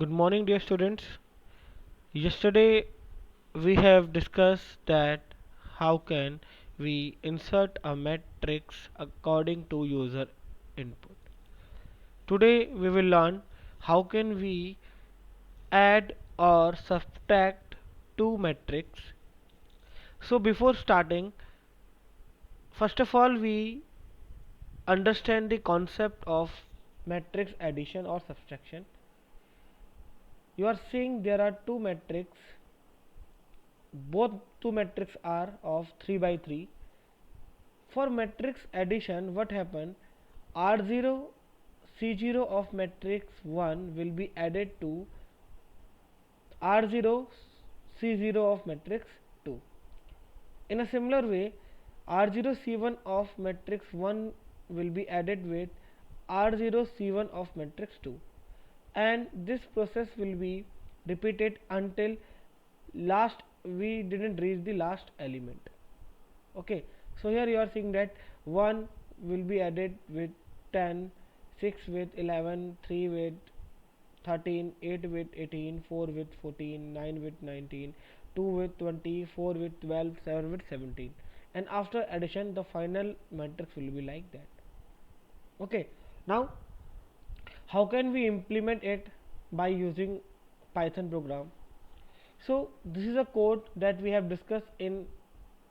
Good morning, dear students. Yesterday we have discussed that how can we insert a matrix according to user input. Today we will learn how can we add or subtract two matrices. So before starting, first of all we understand the concept of matrix addition or subtraction. You are seeing there are two matrices, both two matrices are of 3 by 3. For matrix addition, what happened? R0 C0 of matrix 1 will be added to R0 C0 of matrix 2. In a similar way, R0 C1 of matrix 1 will be added with R0 C1 of matrix 2, and this process will be repeated until last we didn't reach the last element. Okay, so here you are seeing that 1 will be added with 10, 6 with 11, 3 with 13, 8 with 18, 4 with 14, 9 with 19, 2 with 20, 4 with 12, 7 with 17, and after addition the final matrix will be like that. Okay, now how can we implement it? By using Python program. So this is a code that we have discussed in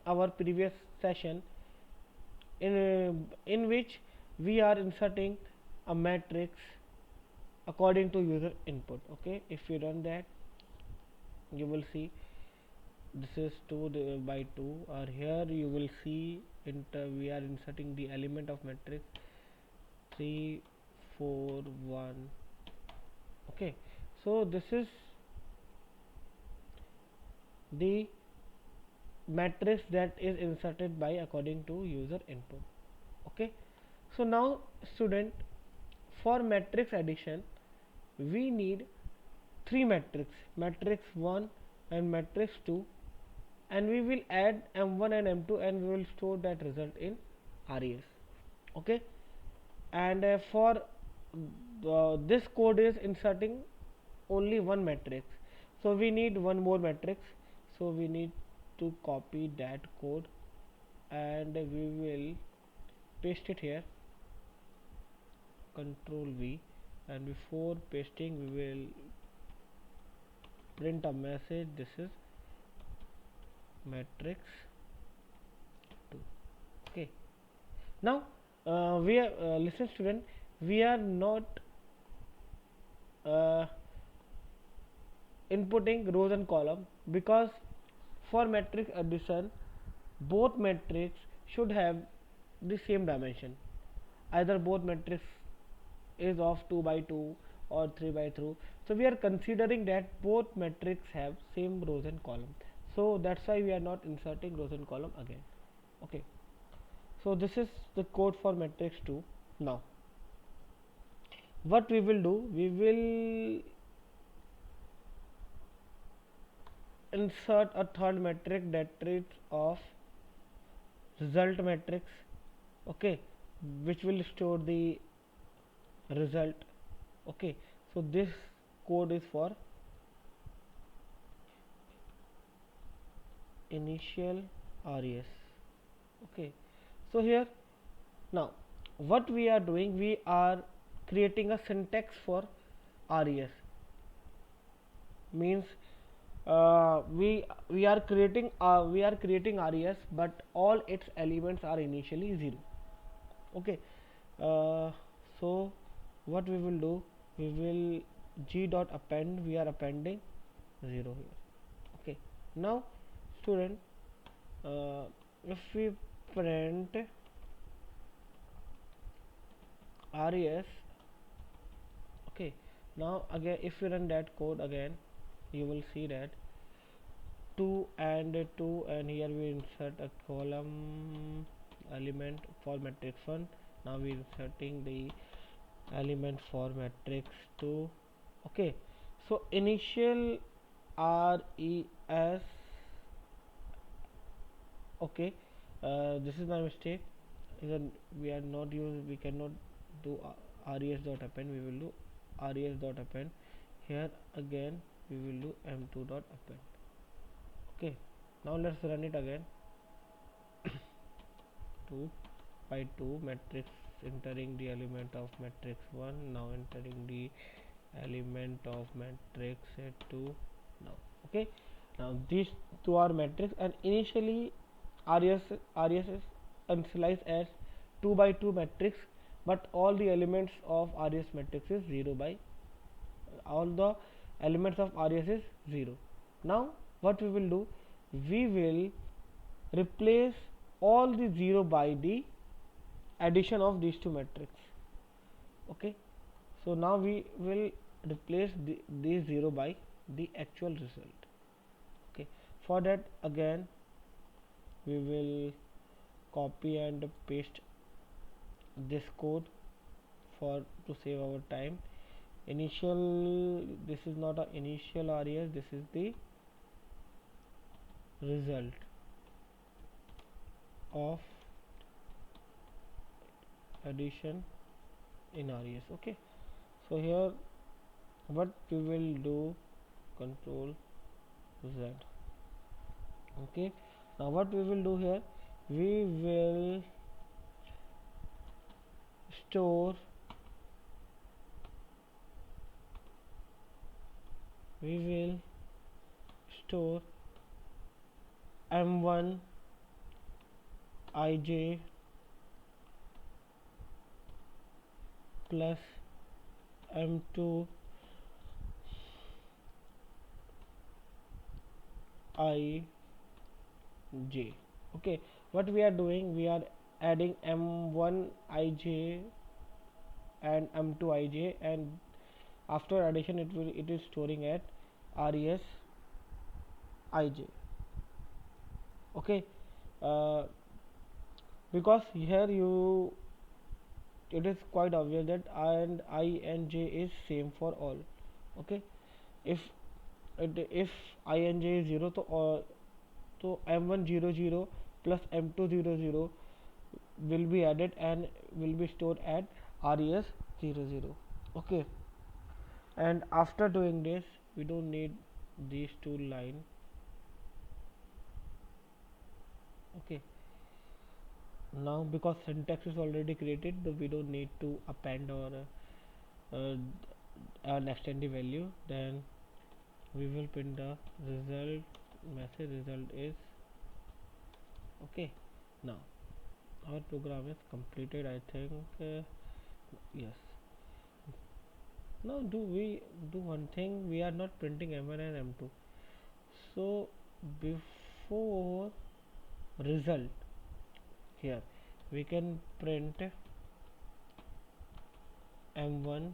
our previous session, in which we are inserting a matrix according to user input. Okay, if you run that, you will see this is 2 by 2, or here you will see we are inserting the element of matrix 3 4 1. Okay, so this is the matrix that is inserted by according to user input. Okay, so now student, for matrix addition we need three matrix, matrix 1 and matrix 2, and we will add m1 and m2 and we will store that result in res. Okay, and for this code is inserting only one matrix, so we need one more matrix. So we need to copy that code and we will paste it here, control V, and before pasting we will print a message, this is matrix 2. Okay, now we are listen student, we are not uh, inputting rows and column, because for matrix addition both matrix should have the same dimension. Either both matrix is of 2 by 2 or 3 by 3, so we are considering that both matrix have same rows and column, so that's why we are not inserting rows and column again. Okay, so this is the code for matrix 2. Now what we will do, we will insert a third matrix, that is of result matrix. Okay, which will store the result. Okay, so this code is for initial res. Okay, so here now what we are doing, we are creating a syntax for res, means we are creating res, but all its elements are initially 0. Okay, uh, so what we will do, we will g dot append, we are appending 0 here. Okay, now student, if we print res, okay, now again if you run that code again, you will see that 2 and 2, and here we insert a column element for matrix 1. Now we inserting the element for matrix 2. Okay, so initial res. Okay, this is my mistake, we are not use, we cannot do res dot append, we will do res dot append. here again we will do m2 dot append. Okay, now let's run it again. 2 by 2 matrix, entering the element of matrix 1, now entering the element of matrix 2 now. Okay, now these two are matrix, and initially RES is initialized as 2 by 2 matrix, but all the elements of RES matrix is 0 by all the elements of RES is 0. Now what we will do, we will replace all the 0 by the addition of these two matrix. Okay, so now we will replace these 0 by the actual result. Okay, for that again we will copy and paste this code for to save our time. Initial, this is not a initial RES, this is the result of addition in RES. Okay, so here what we will do, control Z. Okay, now what we will do here, we will store m1 ij plus m2 ij. Okay, what we are doing, we are adding m1 ij and m2 ij, and after addition it is storing at res ij. Okay, uh, because here you, it is quite obvious that I and j is same for all. Okay, if I and j is 0, so m1 0 0 plus m2 0 0 will be added and will be stored at res 0 0. Okay, and after doing this we don't need these two line. Okay, now because syntax is already created, we don't need to append or extend the value. Then we will print the result message, result is okay. Now our program is completed, I think. Yes, now we do one thing, we are not printing m1 and m2, so before result, here we can print m1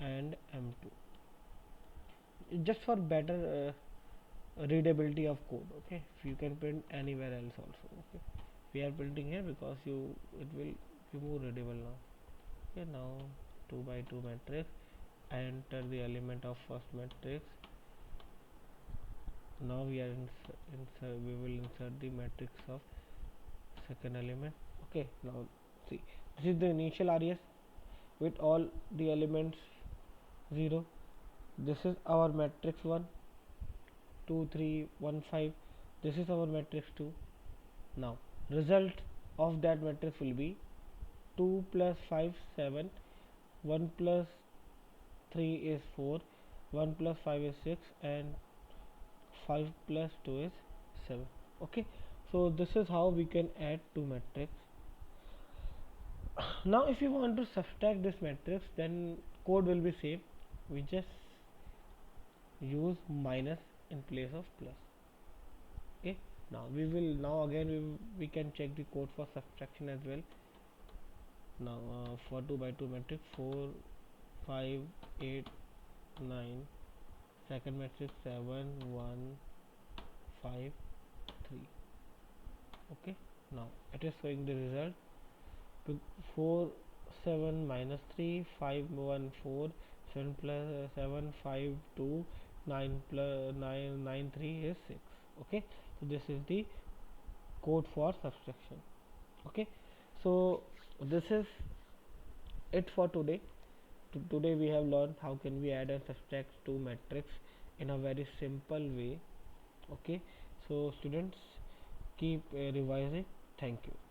and m2 just for better readability of code. Okay, if you can print anywhere else also. Okay, we are printing here because it will be more readable now. Okay, now 2 by 2 matrix, I enter the element of first matrix. Now we are we will insert the matrix of second element. Okay, now see, this is the initial RES with all the elements 0. This is our matrix 1 2 3 1 5. This is our matrix 2. Now result of that matrix will be 2 plus 5 7, 1 plus 3 is 4, 1 plus 5 is 6, and 5 plus 2 is 7. Okay, so this is how we can add two matrix. Now if you want to subtract this matrix, then code will be same, we just use minus in place of plus. Okay, now now again we can check the code for subtraction as well. Now for 2 by 2 matrix, 4 5 8 9, second matrix 7 1 5 3. Okay, now it is showing the result. 4 7 minus 3 5 1 4, 7 plus 7 5 2, 9 plus 9 9 3 is 6. Okay, so this is the code for subtraction. Okay, so this is it for today. today we have learned how can we add and subtract two matrix in a very simple way. Okay, so students, keep revising. Thank you.